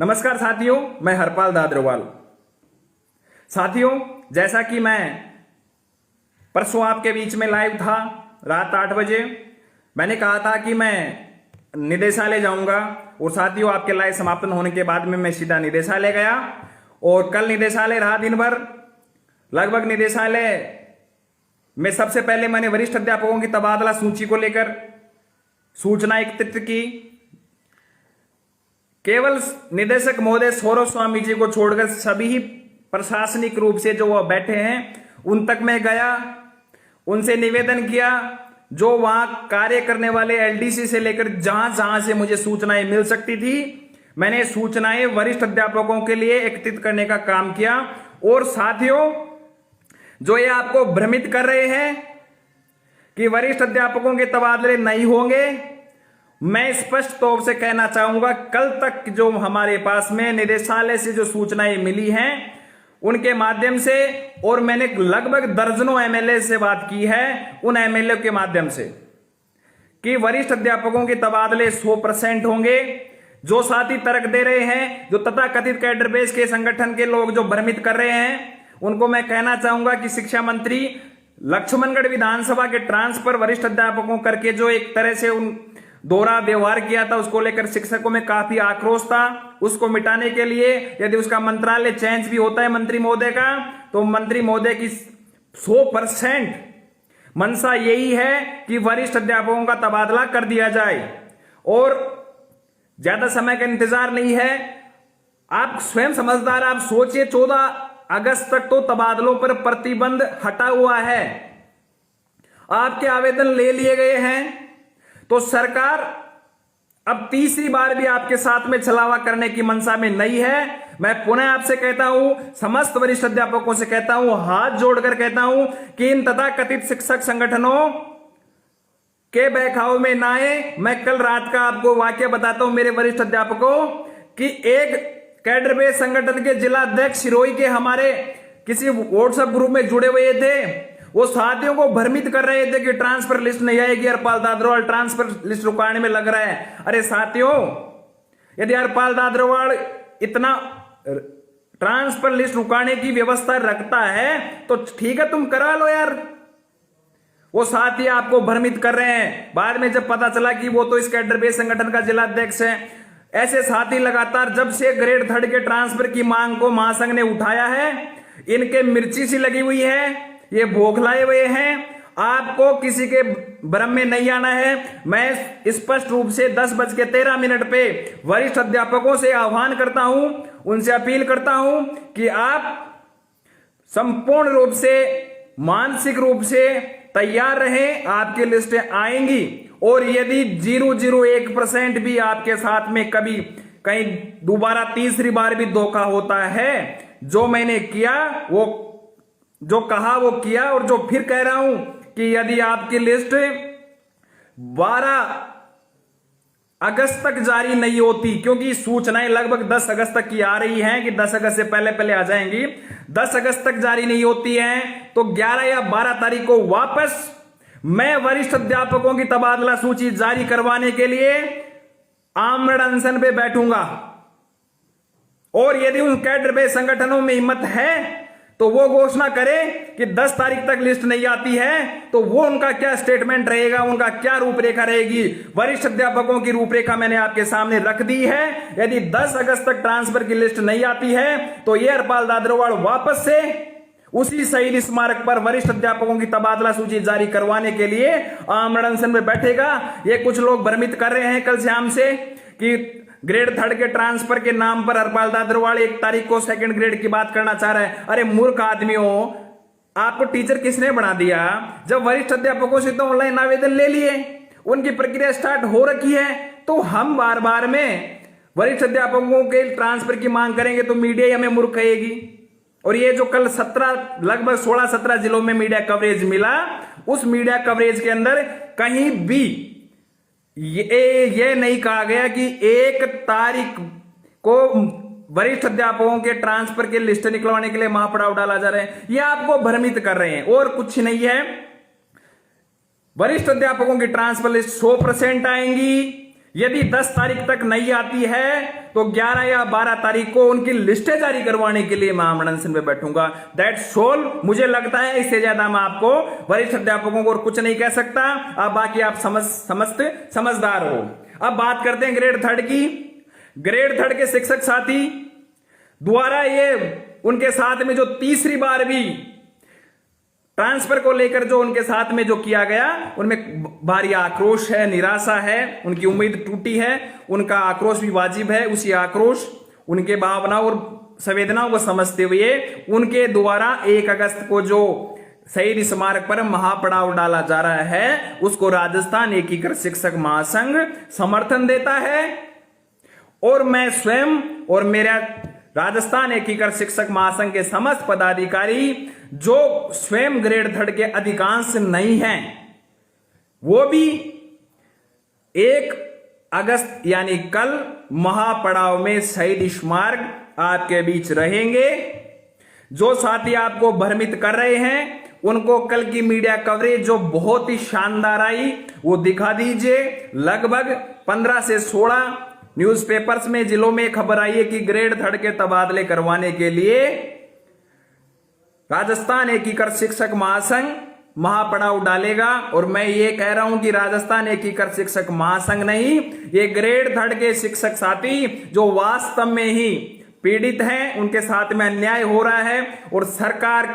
नमस्कार साथियों, मैं हरपाल दाद्रोवाल। साथियों, जैसा कि मैं परसों आपके बीच में लाइव था रात 8 बजे, मैंने कहा था कि मैं निदेशालय जाऊंगा और साथियों आपके लाइव समापन होने के बाद में मैं सीधा निदेशालय गया और कल निदेशालय रहा दिन भर। लगभग निदेशालय में सबसे पहले मैंने वरिष्ठ अध्यापकों की तबादला सूची को लेकर सूचना एकत्रित की। केवल निदेशक महोदय सौरभ स्वामी जी को छोड़कर सभी ही प्रशासनिक रूप से जो वह बैठे हैं उन तक मैं गया, उनसे निवेदन किया। जो वहां कार्य करने वाले एलडीसी से लेकर जहां जहां से मुझे सूचनाएं मिल सकती थी, मैंने सूचनाएं वरिष्ठ अध्यापकों के लिए एकत्रित करने का काम किया। और साथियों, जो ये आपको भ्रमित कर रहे हैं कि वरिष्ठ अध्यापकों के तबादले नहीं होंगे, मैं स्पष्ट तौर से कहना चाहूंगा, कल तक जो हमारे पास में निदेशालय से जो सूचनाएं मिली हैं उनके माध्यम से, और मैंने लगभग दर्जनों एमएलए से बात की है उन एमएलए के माध्यम से, कि वरिष्ठ अध्यापकों के तबादले 100% होंगे। जो साथी तर्क दे रहे हैं, जो तथाकथित कैडर बेस के संगठन के लोग जो भ्रमित कर रहे हैं, उनको मैं कहना चाहूंगा कि शिक्षा मंत्री लक्ष्मणगढ़ विधानसभा के ट्रांसफर वरिष्ठ अध्यापकों करके जो एक तरह से उन दोहरा व्यवहार किया था, उसको लेकर शिक्षकों में काफी आक्रोश था। उसको मिटाने के लिए यदि उसका मंत्रालय चेंज भी होता है मंत्री महोदय का, तो मंत्री महोदय की 100% मंशा यही है कि वरिष्ठ अध्यापकों का तबादला कर दिया जाए। और ज्यादा समय का इंतजार नहीं है, आप स्वयं समझदार, आप सोचिए 14 अगस्त तक तो तबादलों पर प्रतिबंध हटा हुआ है, आपके आवेदन ले लिए गए हैं, तो सरकार अब तीसरी बार भी आपके साथ में छलावा करने की मंशा में नहीं है। मैं पुनः आपसे कहता हूं, समस्त वरिष्ठ अध्यापकों से कहता हूं, हाथ जोड़कर कहता हूं कि इन तथाकथित शिक्षक संगठनों के बहकावे में ना आए। मैं कल रात का आपको वाकया बताता हूं मेरे वरिष्ठ अध्यापकों, कि एक कैडर बेस संगठन के जिला अध्यक्ष सिरोही के हमारे किसी व्हाट्सएप ग्रुप में जुड़े हुए थे, वो साथियों को भ्रमित कर रहे थे कि ट्रांसफर लिस्ट नहीं आएगी, हरपाल दाद्रोवाल ट्रांसफर लिस्ट रुकाने में लग रहा है। अरे साथियों, यदि हरपाल दाद्रोवाल इतना ट्रांसफर लिस्ट रुकाने की व्यवस्था रखता है तो ठीक है, तुम करा लो यार। वो साथी आपको भ्रमित कर रहे हैं। बाद में जब पता चला कि वो तो इस कैडर बेस संगठन का जिला अध्यक्ष है। ऐसे साथी लगातार जब से ग्रेड 3 के ट्रांसफर की मांग को महासंघ ने उठाया है, इनके मिर्ची सी लगी हुई है, ये बौखलाए हुए हैं। आपको किसी के भ्रम में नहीं आना है। मैं स्पष्ट रूप से 10:13 पे वरिष्ठ अध्यापकों से आह्वान करता हूं, उनसे अपील करता हूं कि आप संपूर्ण रूप से मानसिक रूप से तैयार रहें, आपकी लिस्टें आएंगी। और यदि 001% भी आपके साथ में कभी कहीं दोबारा तीसरी बार भी धोखा होता है, जो मैंने किया वो जो कहा वो किया, और जो फिर कह रहा हूं कि यदि आपकी लिस्ट 12 अगस्त तक जारी नहीं होती, क्योंकि सूचनाएं लगभग 10 अगस्त तक की आ रही हैं कि 10 अगस्त से पहले पहले आ जाएंगी, 10 अगस्त तक जारी नहीं होती हैं, तो 11 या 12 तारीख को वापस मैं वरिष्ठ अध्यापकों की तबादला सूची जारी करवाने के लिए आमरण अनशन पे बैठूंगा। और यदि उन कैडर बेस संगठनों में हिम्मत है तो वो घोषणा करें कि 10 तारीख तक लिस्ट नहीं आती है, तो वो उनका क्या स्टेटमेंट रहेगा, उनका क्या रूपरेखा रहेगी। वरिष्ठ अध्यापकों की रूपरेखा मैंने आपके सामने रख दी है। यदि 10 अगस्त तक ट्रांसफर की लिस्ट नहीं आती है तो ये हरपाल दाद्रोवाल वापस से उसी शहीद स्मारक पर वरिष्ठ अध्यापकों की तबादला सूची जारी करवाने के लिए आमरण अनशन में बैठेगा। ये कुछ लोग भ्रमित कर रहे हैं कल शाम से कि ग्रेड 3 के ट्रांसफर के नाम पर हरपाल दाद्रोवाल 1 तारीख को सेकंड ग्रेड की बात करना चाह रहा है। अरे मूर्ख आदमियों, आपको टीचर किसने बना दिया? जब वरिष्ठ अध्यापकों से तो ऑनलाइन आवेदन ले लिए, उनकी प्रक्रिया स्टार्ट हो रखी है, तो हम बार बार में वरिष्ठ अध्यापकों के ट्रांसफर की मांग करेंगे तो मीडिया हमें मूर्ख कहेगी। और ये जो कल 17 लगभग 16-17 जिलों में मीडिया कवरेज मिला, उस मीडिया कवरेज के अंदर कहीं भी ये नहीं कहा गया कि 1 तारीख को वरिष्ठ अध्यापकों के ट्रांसफर की लिस्ट निकलवाने के लिए महापड़ाव डाला जा रहा है। ये आपको भ्रमित कर रहे हैं और कुछ नहीं है। वरिष्ठ अध्यापकों की ट्रांसफर लिस्ट 100% आएंगी। यदि 10 तारीख तक नहीं आती है तो 11 या 12 तारीख को उनकी लिस्टें जारी करवाने के लिए मैं आमरण अनशन पे बैठूंगा। That's all. मुझे लगता है इससे ज्यादा मैं आपको वरिष्ठ अध्यापकों को कुछ नहीं कह सकता। अब बाकी आप समझदार हो। अब बात करते हैं ग्रेड 3 की। ग्रेड 3 के शिक्षक साथी द्वारा ये उनके साथ में जो तीसरी बार भी ट्रांसफर को लेकर जो उनके साथ में जो किया गया, उनमें भारी आक्रोश है, निराशा है, उनकी उम्मीद टूटी है। उनका आक्रोश भी वाजिब है। उसी आक्रोश, उनके भावनाओं और संवेदनाओं को समझते हुए उनके द्वारा 1 अगस्त को जो शहीद स्मारक पर महापड़ाव डाला जा रहा है, उसको राजस्थान एकीकृत शिक्षक महासंघ समर्थन देता है। और मैं स्वयं और मेरा राजस्थान एकीकृत शिक्षक महासंघ के समस्त पदाधिकारी जो स्वयं ग्रेड 3 के अधिकांश नहीं हैं, वो भी 1 अगस्त यानी कल महापड़ाव में शहीद स्मारक आपके बीच रहेंगे। जो साथी आपको भ्रमित कर रहे हैं उनको कल की मीडिया कवरेज जो बहुत ही शानदार आई वो दिखा दीजिए। लगभग 15 से 16 न्यूज़पेपर्स में जिलों में खबर आई है कि ग्रेड 3 के तबादले करवाने के लिए राजस्थान एकीकृत शिक्षक महासंघ महापड़ाव डालेगा। और मैं ये कह रहा हूं कि राजस्थान एकीकृत शिक्षक महासंघ नहीं, ये ग्रेड 3 के शिक्षक साथी जो वास्तव में ही पीड़ित हैं, उनके साथ में अन्याय हो रहा है और सरकार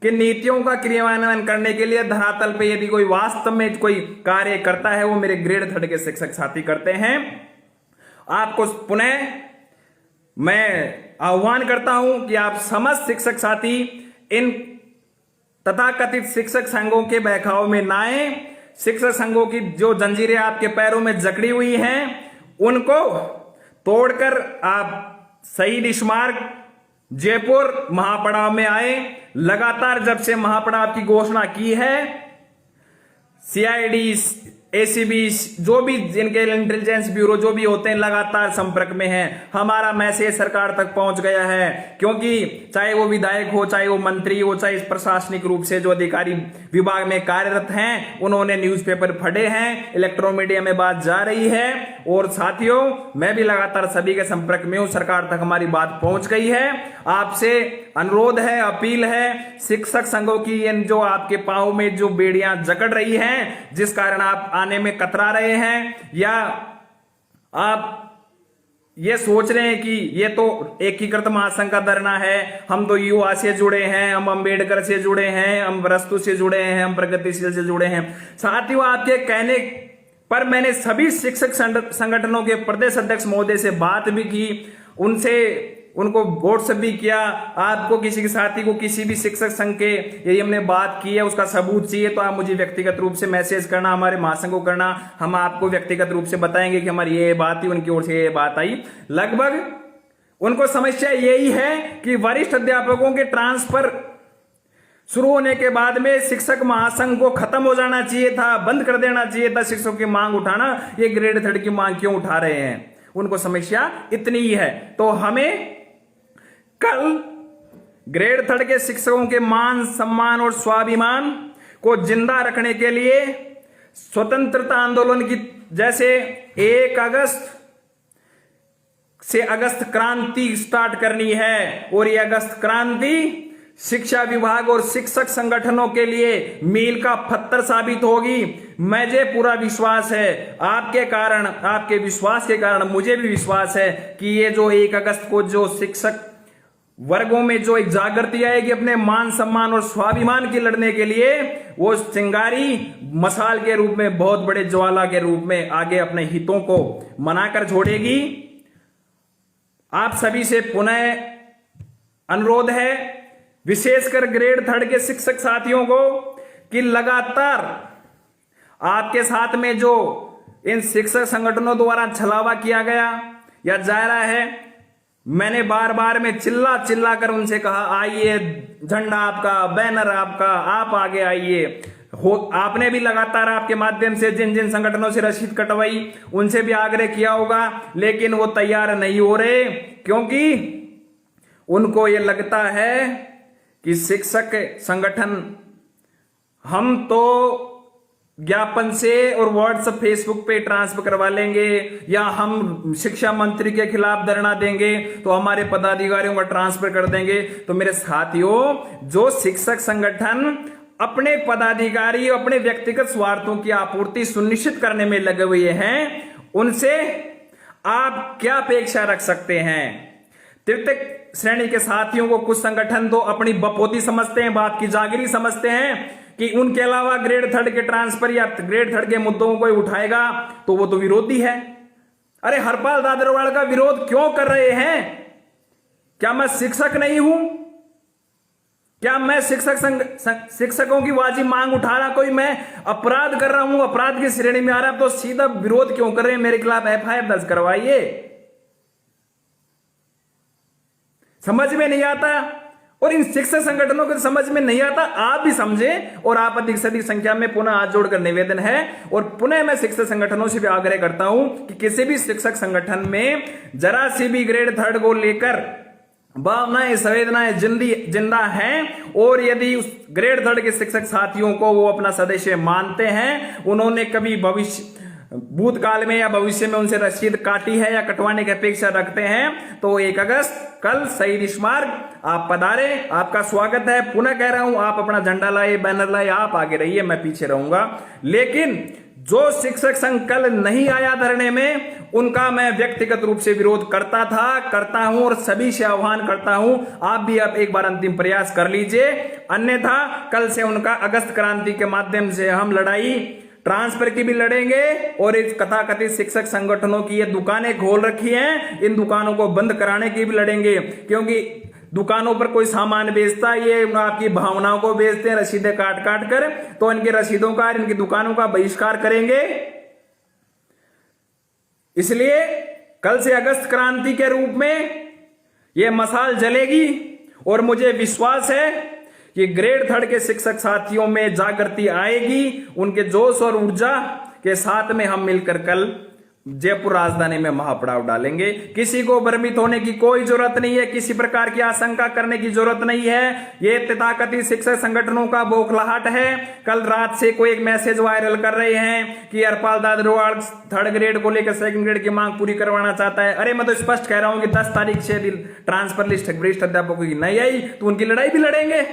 की नीतियों का क्रियान्वयन करने के लिए धरातल पे यदि कोई वास्तव में कोई कार्य करता है वो मेरे ग्रेड 3 के शिक्षक साथी करते हैं। आपको पुनः मैं आह्वान करता हूं कि आप समस्त शिक्षक साथी इन तथाकथित शिक्षक संघों के बहकाव में ना आए। शिक्षक संघों की जो जंजीरें आपके पैरों में जकड़ी हुई हैं उनको तोड़कर आप शहीद स्मारक जयपुर महापड़ाव में आए। लगातार जब से महापड़ाव की घोषणा की है, सीआईडी, एसीबी, जो भी जिनके इंटेलिजेंस ब्यूरो जो भी होते हैं लगातार संपर्क में हैं। हमारा मैसेज सरकार तक पहुंच गया है, क्योंकि चाहे वो विधायक हो, चाहे वो मंत्री हो, चाहे प्रशासनिक रूप से जो अधिकारी विभाग में कार्यरत हैं, उन्होंने न्यूज़पेपर पढ़े हैं, इलेक्ट्रॉनिक मीडिया में बात जा रही है। और साथियों, मैं भी लगातार सभी के संपर्क में हूं, सरकार तक हमारी बात पहुंच गई है। आपसे अनुरोध है, अपील है, शिक्षक संघों की जो आपके पांव में जो बेड़ियां जकड़ रही हैं, जिस कारण आप आने में कतरा रहे हैं, या आप ये सोच रहे हैं कि ये तो एकीकृत महासंघ का धरना है, हम तो युवा से जुड़े हैं, हम अंबेडकर से जुड़े हैं, हम वस्तु से जुड़े हैं, हम प्रगतिशील से जुड़े हैं। साथियों, आपके कहने पर मैंने सभी शिक्षक संगठनों के प्रदेश अध्यक्ष महोदय से बात भी की, उनको व्हाट्सएप भी किया। आपको किसी के साथी को किसी भी शिक्षक संघ के यदि हमने बात की है उसका सबूत चाहिए तो आप मुझे व्यक्तिगत रूप से मैसेज करना, हमारे महासंघ को करना, हम आपको व्यक्तिगत रूप से बताएंगे कि हमारी ये बात थी, उनकी ओर से ये बात आई। लगभग उनको समस्या यही है कि वरिष्ठ अध्यापकों के ट्रांसफर शुरू होने के बाद में शिक्षक महासंघ को खत्म हो जाना चाहिए था, बंद कर देना चाहिए था शिक्षकों की मांग उठाना। ये ग्रेड 3 की मांग क्यों उठा रहे हैं? उनको समस्या इतनी ही है। तो हमें कल ग्रेड 3 के शिक्षकों के मान सम्मान और स्वाभिमान को जिंदा रखने के लिए स्वतंत्रता आंदोलन की जैसे 1 अगस्त से अगस्त क्रांति स्टार्ट करनी है। और ये अगस्त क्रांति शिक्षा विभाग और शिक्षक संगठनों के लिए मील का पत्थर साबित होगी। मुझे पूरा विश्वास है, आपके कारण, आपके विश्वास के कारण मुझे भी विश्वास है कि ये जो 1 अगस्त को जो शिक्षक वर्गों में जो एक जागृति आएगी अपने मान सम्मान और स्वाभिमान की लड़ने के लिए, वो चिंगारी मशाल के रूप में, बहुत बड़े ज्वाला के रूप में आगे अपने हितों को मनाकर छोड़ेगी। आप सभी से पुनः अनुरोध है, विशेषकर ग्रेड 3 के शिक्षक साथियों को, कि लगातार आपके साथ में जो इन शिक्षक संगठनों द्वारा छलावा किया गया या जा रहा है, मैंने बार बार में चिल्ला कर उनसे कहा, आइए, झंडा आपका, बैनर आपका, आप आगे आइए। आपने भी लगातार आपके माध्यम से जिन जिन संगठनों से रसीद कटवाई उनसे भी आग्रह किया होगा, लेकिन वो तैयार नहीं हो रहे, क्योंकि उनको ये लगता है कि शिक्षक संगठन हम तो ज्ञापन से और व्हाट्सएप फेसबुक पे ट्रांसफर करवा लेंगे, या हम शिक्षा मंत्री के खिलाफ धरना देंगे तो हमारे पदाधिकारियों का ट्रांसफर कर देंगे। तो मेरे साथियों, जो शिक्षक संगठन अपने पदाधिकारी, अपने व्यक्तिगत स्वार्थों की आपूर्ति सुनिश्चित करने में लगे हुए हैं, उनसे आप क्या अपेक्षा रख सकते हैं? तृतीय श्रेणी के साथियों को कुछ संगठन तो अपनी बपोती समझते हैं, बाप की जागीरी समझते हैं कि उनके अलावा ग्रेड थर्ड के ट्रांसफर या ग्रेड थर्ड के मुद्दों को कोई उठाएगा तो वो तो विरोधी है। अरे हरपाल दादरवाल का विरोध क्यों कर रहे हैं? क्या मैं शिक्षक नहीं हूं? क्या मैं शिक्षकों की वाजिब मांग उठा रहा, कोई मैं अपराध कर रहा हूं, अपराध की श्रेणी में आ रहा, तो सीधा विरोध क्यों कर रहे हैं? मेरे खिलाफ एफआईआर दर्ज करवाइए। समझ में नहीं आता, और इन शिक्षक संगठनों को समझ में नहीं आता। आप भी समझें, और आप अधिक से अधिक संख्या में पुनः हाथ जोड़कर निवेदन है, और पुनः मैं शिक्षक संगठनों से भी आग्रह करता हूं कि किसी भी शिक्षक संगठन में जरा सी भी ग्रेड थर्ड को लेकर भावनाएं, संवेदनाएं जिंदा हैं, और यदि उस ग्रेड थर्ड के शिक्षक साथियों को वो अपना सदस्य मानते हैं, उन्होंने कभी भूतकाल में या भविष्य में उनसे रसीद काटी है या कटवाने की अपेक्षा रखते हैं, तो 1 अगस्त कल शहीद स्मारक आप पधारे, आपका स्वागत है। पुनः कह रहा हूं, आप अपना झंडा लाए, बैनर लाए, आप आगे रहिए, मैं पीछे रहूंगा। लेकिन जो शिक्षक संघ कल नहीं आया धरने में, उनका मैं व्यक्तिगत रूप से विरोध करता हूं, और सभी से आह्वान करता हूं, आप भी अब एक बार अंतिम प्रयास कर लीजिए। अन्यथा कल से उनका अगस्त क्रांति के माध्यम से हम लड़ाई ट्रांसफर की भी लड़ेंगे, और इस कथाकथित शिक्षक संगठनों की ये दुकानें खोल रखी हैं, इन दुकानों को बंद कराने की भी लड़ेंगे। क्योंकि दुकानों पर कोई सामान बेचता है, ये आपकी भावनाओं को बेचते हैं रसीदें काट काट कर, तो इनकी रसीदों का, इनकी दुकानों का बहिष्कार करेंगे। इसलिए कल से अगस्त क्रांति के रूप में यह मशाल जलेगी, और मुझे विश्वास है कि ग्रेड थर्ड के शिक्षक साथियों में जागृति आएगी। उनके जोश और ऊर्जा के साथ में हम मिलकर कल जयपुर राजधानी में महापड़ाव डालेंगे। किसी को भ्रमित होने की कोई जरूरत नहीं है, किसी प्रकार की आशंका करने की जरूरत नहीं है। ये तथाकथित शिक्षक संगठनों का बौखलाहट है। कल रात से कोई एक मैसेज वायरल कर रहे हैं कि हरपाल दादरवाल थर्ड ग्रेड को लेकर सेकंड ग्रेड की मांग पूरी करवाना चाहता है। अरे मैं तो स्पष्ट कह रहा हूं कि 10 तारीख से ट्रांसफर लिस्ट वरिष्ठ अध्यापकों की नहीं आई तो उनकी लड़ाई भी लड़ेंगे।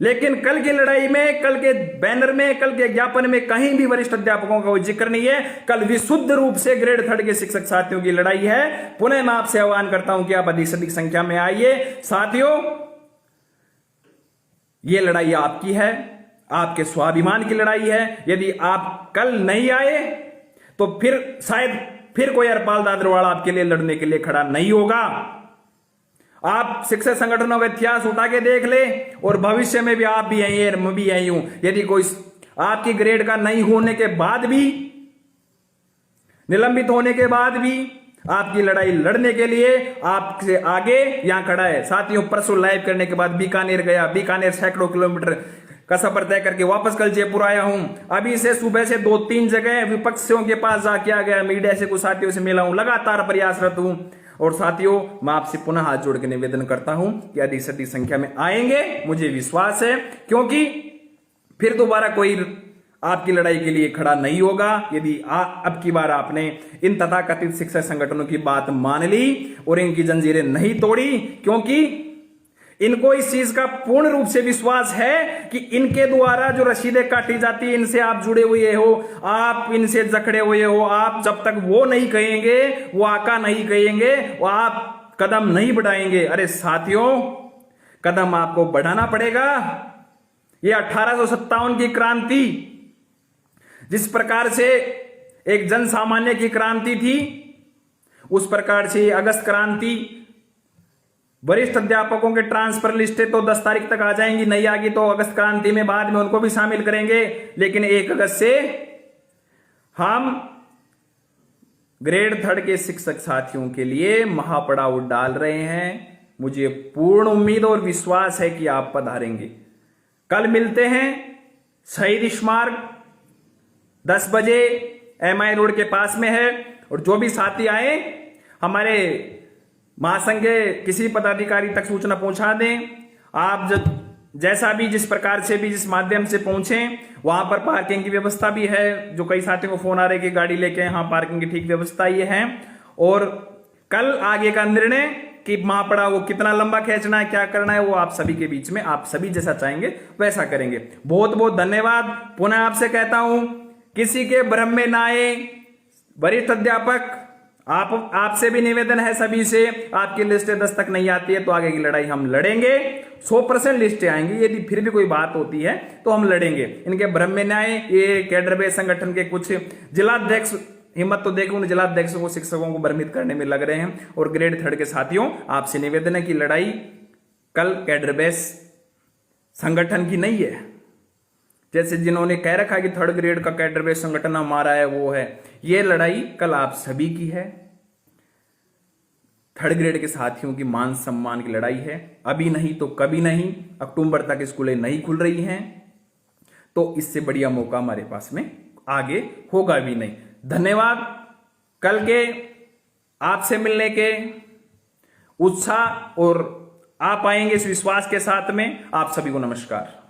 लेकिन कल की लड़ाई में, कल के बैनर में, कल के ज्ञापन में कहीं भी वरिष्ठ अध्यापकों का कोई जिक्र नहीं है। कल विशुद्ध रूप से ग्रेड थर्ड के शिक्षक साथियों की लड़ाई है। पुनः मैं आपसे आह्वान करता हूं कि आप अधिक से अधिक संख्या में आइए। साथियों, यह लड़ाई आपकी है, आपके स्वाभिमान की लड़ाई है। यदि आप कल नहीं आए तो फिर शायद फिर कोई हरपाल दादरवाल आपके लिए लड़ने के लिए खड़ा नहीं होगा। आप शिक्षक संगठनों का इतिहास उठा के देख ले, और भविष्य में भी आप भी यही है, मैं भी यही हूं। यदि कोई आपकी ग्रेड का नहीं होने के बाद भी, निलंबित होने के बाद भी आपकी लड़ाई लड़ने के लिए आपसे आगे यहां खड़ा है। साथियों, परसों लाइव करने के बाद बीकानेर गया, बीकानेर सैकड़ों किलोमीटर का सफर तय करके वापस कल जयपुर आया हूं। अभी से सुबह से 2-3 जगह विपक्षियों के पास जाके आ गया, मीडिया से कुछ साथियों से मिला हूं, लगातार प्रयासरत हूं। और साथियों, मैं आपसे पुनः हाथ जोड़ के निवेदन करता हूं कि अधिक से अधिक संख्या में आएंगे, मुझे विश्वास है, क्योंकि फिर दोबारा कोई आपकी लड़ाई के लिए खड़ा नहीं होगा। यदि अब की बार आपने इन तथाकथित शिक्षक संगठनों की बात मान ली और इनकी जंजीरें नहीं तोड़ी, क्योंकि इनको इस चीज का पूर्ण रूप से विश्वास है कि इनके द्वारा जो रसीदें काटी जाती है, इनसे आप जुड़े हुए हो, आप इनसे जकड़े हुए हो। आप जब तक वो नहीं कहेंगे, वो आका नहीं कहेंगे, वो आप कदम नहीं बढ़ाएंगे। अरे साथियों, कदम आपको बढ़ाना पड़ेगा। ये 1857 की क्रांति जिस प्रकार से एक जन सामान्य की क्रांति थी, उस प्रकार से अगस्त क्रांति, वरिष्ठ अध्यापकों के ट्रांसफर लिस्टें तो 10 तारीख तक आ जाएंगी, नहीं आगी तो अगस्त क्रांति में बाद में उनको भी शामिल करेंगे। लेकिन 1 अगस्त से हम ग्रेड थर्ड के शिक्षक साथियों के लिए महापड़ाव डाल रहे हैं। मुझे पूर्ण उम्मीद और विश्वास है कि आप पधारेंगे। कल मिलते हैं शहीद स्मारक 10 बजे, MI रोड के पास में है। और जो भी साथी आए, हमारे महासंघ के किसी पदाधिकारी तक सूचना पहुंचा दें। आप जब जैसा भी जिस प्रकार से भी जिस माध्यम से पहुंचे, वहां पर पार्किंग की व्यवस्था भी है। जो कई साथियों को फोन आ रहे कि गाड़ी लेके, हाँ पार्किंग की ठीक व्यवस्था ये है। और कल आगे का निर्णय कि महापड़ा वो कितना लंबा खींचना है, क्या करना है, वो आप सभी के बीच में, आप सभी जैसा चाहेंगे वैसा करेंगे। बहुत बहुत धन्यवाद। पुनः आपसे कहता हूं, किसी के भ्रम में ना आए। वरिष्ठ अध्यापक आपसे भी निवेदन है सभी से, आपकी लिस्टें 10 तक नहीं आती है तो आगे की लड़ाई हम लड़ेंगे। 100% लिस्टें आएंगी, यदि फिर भी कोई बात होती है तो हम लड़ेंगे। इनके भ्रम में न आए। ये कैडर बेस संगठन के कुछ जिलाध्यक्ष, हिम्मत तो देखो, उन जिलाध्यक्षों को, शिक्षकों को भ्रमित करने में लग रहे हैं। और ग्रेड 3 के साथियों, आपसे निवेदन है कि लड़ाई कल कैडर बेस संगठन की नहीं है। जैसे जिन्होंने कह रखा कि 3rd ग्रेड का कैडर बेस संगठन हमारा है, वो है, ये लड़ाई कल आप सभी की है। 3rd ग्रेड के साथियों की मान सम्मान की लड़ाई है। अभी नहीं तो कभी नहीं। अक्टूबर तक स्कूलें नहीं खुल रही हैं, तो इससे बढ़िया मौका हमारे पास में आगे होगा भी नहीं। धन्यवाद। कल के आपसे मिलने के उत्साह और आप आएंगे इस विश्वास के साथ में। आप सभी को नमस्कार।